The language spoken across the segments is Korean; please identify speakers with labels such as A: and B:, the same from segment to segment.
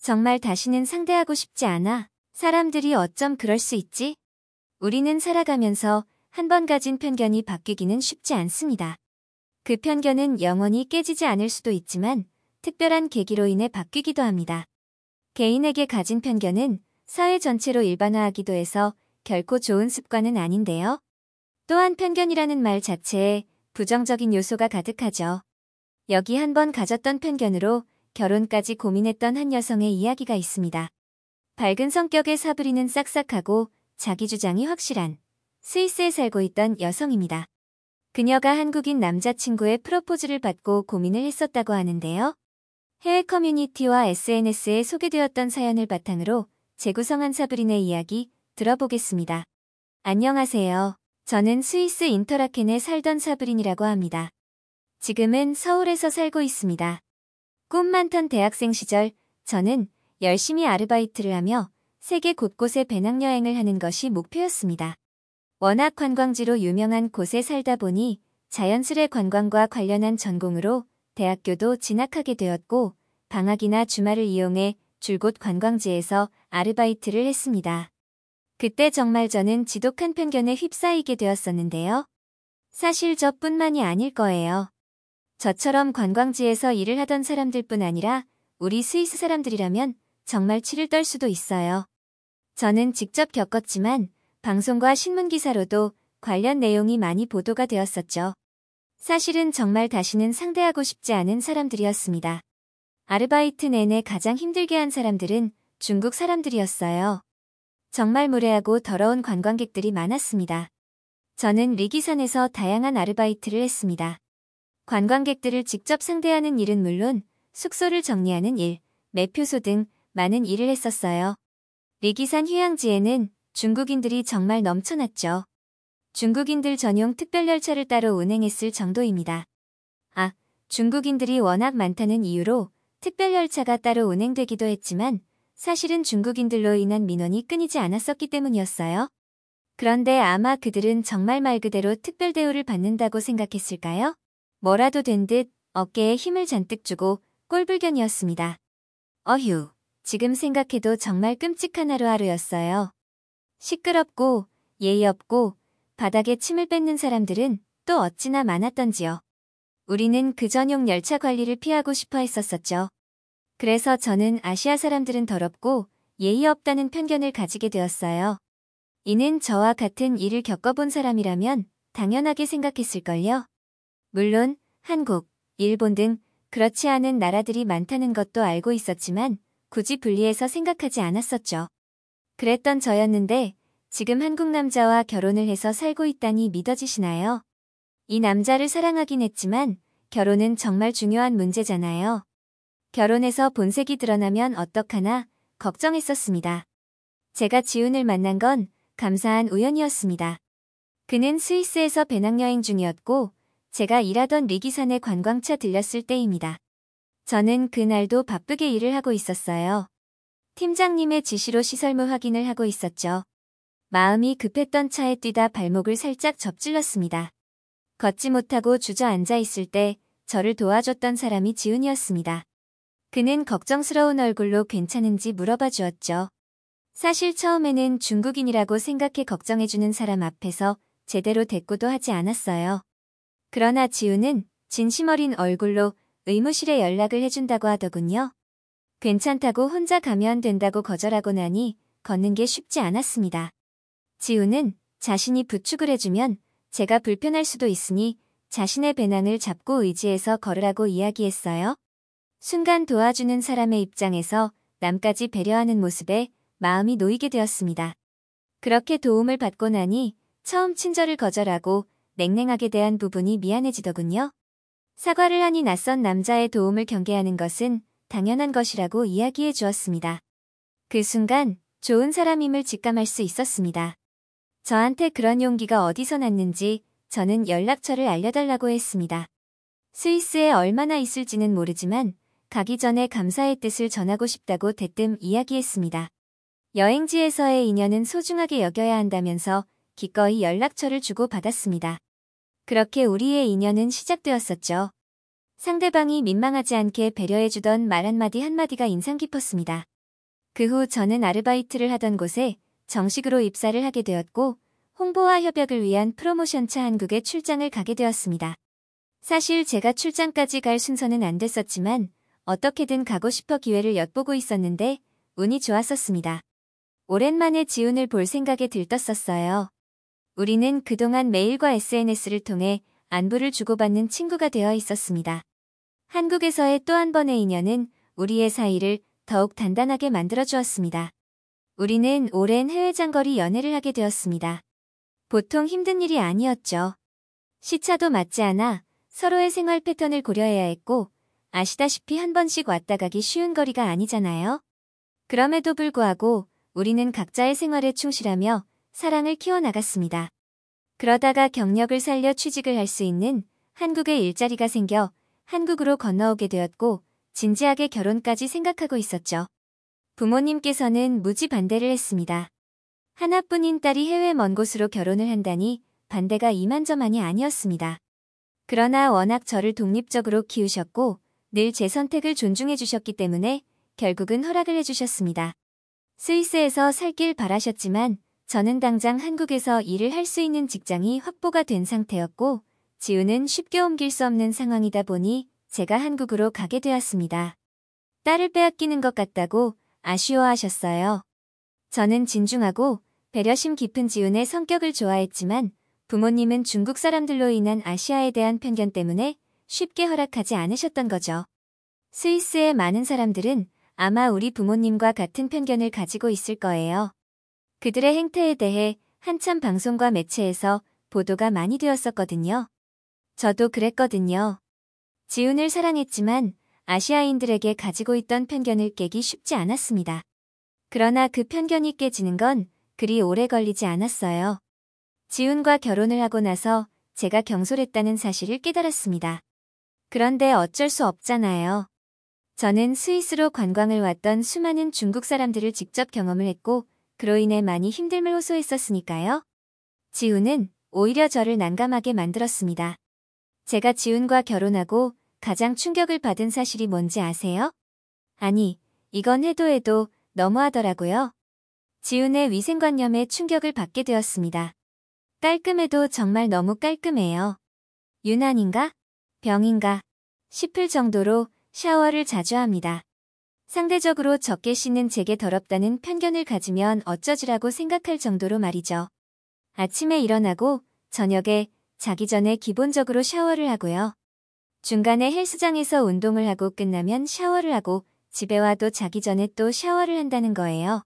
A: 정말 다시는 상대하고 싶지 않아. 사람들이 어쩜 그럴 수 있지? 우리는 살아가면서 한 번 가진 편견이 바뀌기는 쉽지 않습니다. 그 편견은 영원히 깨지지 않을 수도 있지만 특별한 계기로 인해 바뀌기도 합니다. 개인에게 가진 편견은 사회 전체로 일반화하기도 해서 결코 좋은 습관은 아닌데요. 또한 편견이라는 말 자체에 부정적인 요소가 가득하죠. 여기 한 번 가졌던 편견으로 결혼까지 고민했던 한 여성의 이야기가 있습니다. 밝은 성격의 사부리는 싹싹하고 자기 주장이 확실한 스위스에 살고 있던 여성입니다. 그녀가 한국인 남자친구의 프로포즈를 받고 고민을 했었다고 하는데요. 해외 커뮤니티와 SNS에 소개되었던 사연을 바탕으로 재구성한 사브린의 이야기 들어보겠습니다. 안녕하세요. 저는 스위스 인터라켄에 살던 사브린이라고 합니다. 지금은 서울에서 살고 있습니다. 꿈 많던 대학생 시절 저는 열심히 아르바이트를 하며 세계 곳곳에 배낭여행을 하는 것이 목표였습니다. 워낙 관광지로 유명한 곳에 살다 보니 자연스레 관광과 관련한 전공으로 대학교도 진학하게 되었고 방학이나 주말을 이용해 줄곧 관광지에서 아르바이트를 했습니다. 그때 정말 저는 지독한 편견에 휩싸이게 되었었는데요. 사실 저뿐만이 아닐 거예요. 저처럼 관광지에서 일을 하던 사람들뿐 아니라 우리 스위스 사람들이라면 정말 치를 떨 수도 있어요. 저는 직접 겪었지만 방송과 신문기사로도 관련 내용이 많이 보도가 되었었죠. 사실은 정말 다시는 상대하고 싶지 않은 사람들이었습니다. 아르바이트 내내 가장 힘들게 한 사람들은 중국 사람들이었어요. 정말 무례하고 더러운 관광객들이 많았습니다. 저는 리기산에서 다양한 아르바이트를 했습니다. 관광객들을 직접 상대하는 일은 물론 숙소를 정리하는 일, 매표소 등 많은 일을 했었어요. 리기산 휴양지에는 중국인들이 정말 넘쳐났죠. 중국인들 전용 특별열차를 따로 운행했을 정도입니다. 중국인들이 워낙 많다는 이유로 특별열차가 따로 운행되기도 했지만 사실은 중국인들로 인한 민원이 끊이지 않았었기 때문이었어요. 그런데 아마 그들은 정말 말 그대로 특별 대우를 받는다고 생각했을까요? 뭐라도 된 듯 어깨에 힘을 잔뜩 주고 꼴불견이었습니다. 어휴, 지금 생각해도 정말 끔찍한 하루하루였어요. 시끄럽고 예의 없고 바닥에 침을 뱉는 사람들은 또 어찌나 많았던지요. 우리는 그 전용 열차 관리를 피하고 싶어 했었었죠. 그래서 저는 아시아 사람들은 더럽고 예의 없다는 편견을 가지게 되었어요. 이는 저와 같은 일을 겪어본 사람이라면 당연하게 생각했을걸요. 물론 한국, 일본 등 그렇지 않은 나라들이 많다는 것도 알고 있었지만 굳이 분리해서 생각하지 않았었죠. 그랬던 저였는데 지금 한국 남자와 결혼을 해서 살고 있다니 믿어지시나요? 이 남자를 사랑하긴 했지만 결혼은 정말 중요한 문제잖아요. 결혼해서 본색이 드러나면 어떡하나 걱정했었습니다. 제가 지훈을 만난 건 감사한 우연이었습니다. 그는 스위스에서 배낭여행 중이었고 제가 일하던 리기산에 관광차 들렸을 때입니다. 저는 그날도 바쁘게 일을 하고 있었어요. 팀장님의 지시로 시설물 확인을 하고 있었죠. 마음이 급했던 차에 뛰다 발목을 살짝 접질렀습니다. 걷지 못하고 주저앉아 있을 때 저를 도와줬던 사람이 지훈이었습니다. 그는 걱정스러운 얼굴로 괜찮은지 물어봐 주었죠. 사실 처음에는 중국인이라고 생각해 걱정해주는 사람 앞에서 제대로 대꾸도 하지 않았어요. 그러나 지훈은 진심 어린 얼굴로 의무실에 연락을 해준다고 하더군요. 괜찮다고 혼자 가면 된다고 거절하고 나니 걷는 게 쉽지 않았습니다. 지훈은 자신이 부축을 해주면 제가 불편할 수도 있으니 자신의 배낭을 잡고 의지해서 걸으라고 이야기했어요. 순간 도와주는 사람의 입장에서 남까지 배려하는 모습에 마음이 놓이게 되었습니다. 그렇게 도움을 받고 나니 처음 친절을 거절하고 냉랭하게 대한 부분이 미안해지더군요. 사과를 하니 낯선 남자의 도움을 경계하는 것은 당연한 것이라고 이야기해 주었습니다. 그 순간 좋은 사람임을 직감할 수 있었습니다. 저한테 그런 용기가 어디서 났는지 저는 연락처를 알려달라고 했습니다. 스위스에 얼마나 있을지는 모르지만 가기 전에 감사의 뜻을 전하고 싶다고 대뜸 이야기했습니다. 여행지에서의 인연은 소중하게 여겨야 한다면서 기꺼이 연락처를 주고 받았습니다. 그렇게 우리의 인연은 시작되었었죠. 상대방이 민망하지 않게 배려해주던 말 한마디가 인상 깊었습니다. 그 후 저는 아르바이트를 하던 곳에 정식으로 입사를 하게 되었고 홍보와 협약을 위한 프로모션차 한국에 출장을 가게 되었습니다. 사실 제가 출장까지 갈 순서는 안 됐었지만 어떻게든 가고 싶어 기회를 엿보고 있었는데 운이 좋았었습니다. 오랜만에 지훈을 볼 생각에 들떴었어요. 우리는 그동안 메일과 SNS를 통해 안부를 주고받는 친구가 되어 있었습니다. 한국에서의 또 한 번의 인연은 우리의 사이를 더욱 단단하게 만들어주었습니다. 우리는 오랜 해외 장거리 연애를 하게 되었습니다. 보통 힘든 일이 아니었죠. 시차도 맞지 않아 서로의 생활 패턴을 고려해야 했고 아시다시피 한 번씩 왔다 가기 쉬운 거리가 아니잖아요. 그럼에도 불구하고 우리는 각자의 생활에 충실하며 사랑을 키워나갔습니다. 그러다가 경력을 살려 취직을 할 수 있는 한국에 일자리가 생겨 한국으로 건너오게 되었고 진지하게 결혼까지 생각하고 있었죠. 부모님께서는 무지 반대를 했습니다. 하나뿐인 딸이 해외 먼 곳으로 결혼을 한다니 반대가 이만저만이 아니었습니다. 그러나 워낙 저를 독립적으로 키우셨고 늘 제 선택을 존중해 주셨기 때문에 결국은 허락을 해주셨습니다. 스위스에서 살길 바라셨지만 저는 당장 한국에서 일을 할 수 있는 직장이 확보가 된 상태였고 지훈은 쉽게 옮길 수 없는 상황이다 보니 제가 한국으로 가게 되었습니다. 딸을 빼앗기는 것 같다고 아쉬워하셨어요. 저는 진중하고 배려심 깊은 지훈의 성격을 좋아했지만 부모님은 중국 사람들로 인한 아시아에 대한 편견 때문에 쉽게 허락하지 않으셨던 거죠. 스위스의 많은 사람들은 아마 우리 부모님과 같은 편견을 가지고 있을 거예요. 그들의 행태에 대해 한참 방송과 매체에서 보도가 많이 되었었거든요. 저도 그랬거든요. 지훈을 사랑했지만 아시아인들에게 가지고 있던 편견을 깨기 쉽지 않았습니다. 그러나 그 편견이 깨지는 건 그리 오래 걸리지 않았어요. 지훈과 결혼을 하고 나서 제가 경솔했다는 사실을 깨달았습니다. 그런데 어쩔 수 없잖아요. 저는 스위스로 관광을 왔던 수많은 중국 사람들을 직접 경험을 했고 그로 인해 많이 힘듦을 호소했었으니까요. 지훈은 오히려 저를 난감하게 만들었습니다. 제가 지훈과 결혼하고 가장 충격을 받은 사실이 뭔지 아세요? 아니, 이건 해도 너무하더라고요. 지훈의 위생관념에 충격을 받게 되었습니다. 깔끔해도 정말 너무 깔끔해요. 유난인가? 병인가? 싶을 정도로 샤워를 자주 합니다. 상대적으로 적게 씻는 제게 더럽다는 편견을 가지면 어쩌지라고 생각할 정도로 말이죠. 아침에 일어나고 저녁에 자기 전에 기본적으로 샤워를 하고요. 중간에 헬스장에서 운동을 하고 끝나면 샤워를 하고 집에 와도 자기 전에 또 샤워를 한다는 거예요.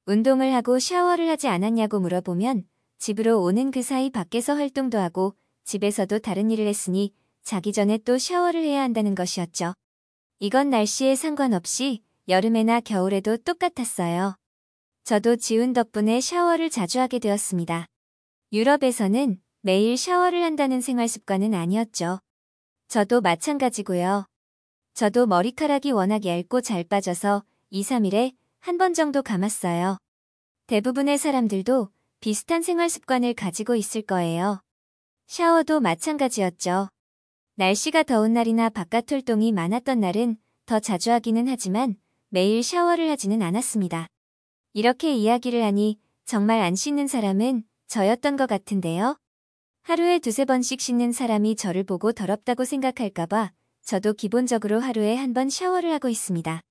A: 운동을 하고 샤워를 하지 않았냐고 물어보면 집으로 오는 그 사이 밖에서 활동도 하고 집에서도 다른 일을 했으니 자기 전에 또 샤워를 해야 한다는 것이었죠. 이건 날씨에 상관없이 여름에나 겨울에도 똑같았어요. 저도 지훈 덕분에 샤워를 자주 하게 되었습니다. 유럽에서는 매일 샤워를 한다는 생활 습관은 아니었죠. 저도 마찬가지고요. 저도 머리카락이 워낙 얇고 잘 빠져서 2, 3일에 한 번 정도 감았어요. 대부분의 사람들도 비슷한 생활 습관을 가지고 있을 거예요. 샤워도 마찬가지였죠. 날씨가 더운 날이나 바깥 활동이 많았던 날은 더 자주 하기는 하지만 매일 샤워를 하지는 않았습니다. 이렇게 이야기를 하니 정말 안 씻는 사람은 저였던 것 같은데요. 하루에 2~3번씩 씻는 사람이 저를 보고 더럽다고 생각할까봐 저도 기본적으로 하루에 한 번 샤워를 하고 있습니다.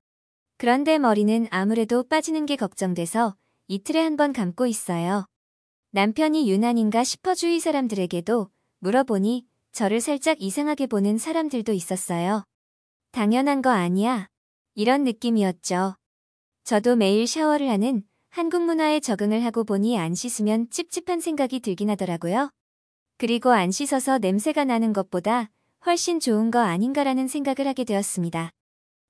A: 그런데 머리는 아무래도 빠지는 게 걱정돼서 이틀에 한 번 감고 있어요. 남편이 유난인가 싶어 주위 사람들에게도 물어보니 저를 살짝 이상하게 보는 사람들도 있었어요. 당연한 거 아니야? 이런 느낌이었죠. 저도 매일 샤워를 하는 한국 문화에 적응을 하고 보니 안 씻으면 찝찝한 생각이 들긴 하더라고요. 그리고 안 씻어서 냄새가 나는 것보다 훨씬 좋은 거 아닌가라는 생각을 하게 되었습니다.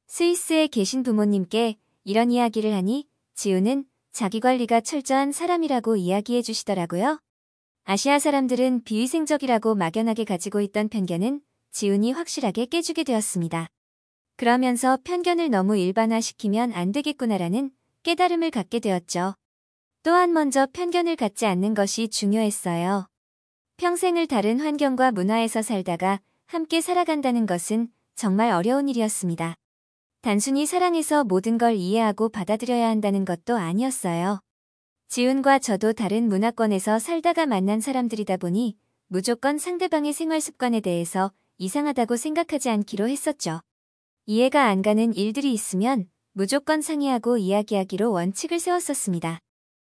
A: 스위스에 계신 부모님께 이런 이야기를 하니 지훈은 자기관리가 철저한 사람이라고 이야기해 주시더라고요. 아시아 사람들은 비위생적이라고 막연하게 가지고 있던 편견은 지훈이 확실하게 깨주게 되었습니다. 그러면서 편견을 너무 일반화시키면 안 되겠구나라는 깨달음을 갖게 되었죠. 또한 먼저 편견을 갖지 않는 것이 중요했어요. 평생을 다른 환경과 문화에서 살다가 함께 살아간다는 것은 정말 어려운 일이었습니다. 단순히 사랑해서 모든 걸 이해하고 받아들여야 한다는 것도 아니었어요. 지훈과 저도 다른 문화권에서 살다가 만난 사람들이다 보니 무조건 상대방의 생활 습관에 대해서 이상하다고 생각하지 않기로 했었죠. 이해가 안 가는 일들이 있으면 무조건 상의하고 이야기하기로 원칙을 세웠었습니다.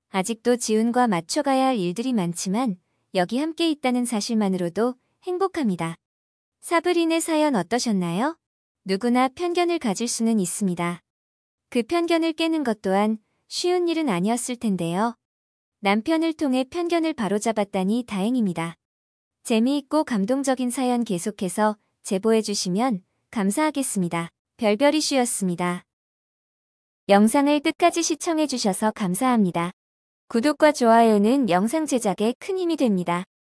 A: 아직도 지훈과 맞춰가야 할 일들이 많지만 여기 함께 있다는 사실만으로도 행복합니다. 사브린의 사연 어떠셨나요? 누구나 편견을 가질 수는 있습니다. 그 편견을 깨는 것 또한 쉬운 일은 아니었을 텐데요. 남편을 통해 편견을 바로잡았다니 다행입니다. 재미있고 감동적인 사연 계속해서 제보해주시면 감사하겠습니다. 별별 이슈였습니다. 영상을 끝까지 시청해주셔서 감사합니다. 구독과 좋아요는 영상 제작에 큰 힘이 됩니다.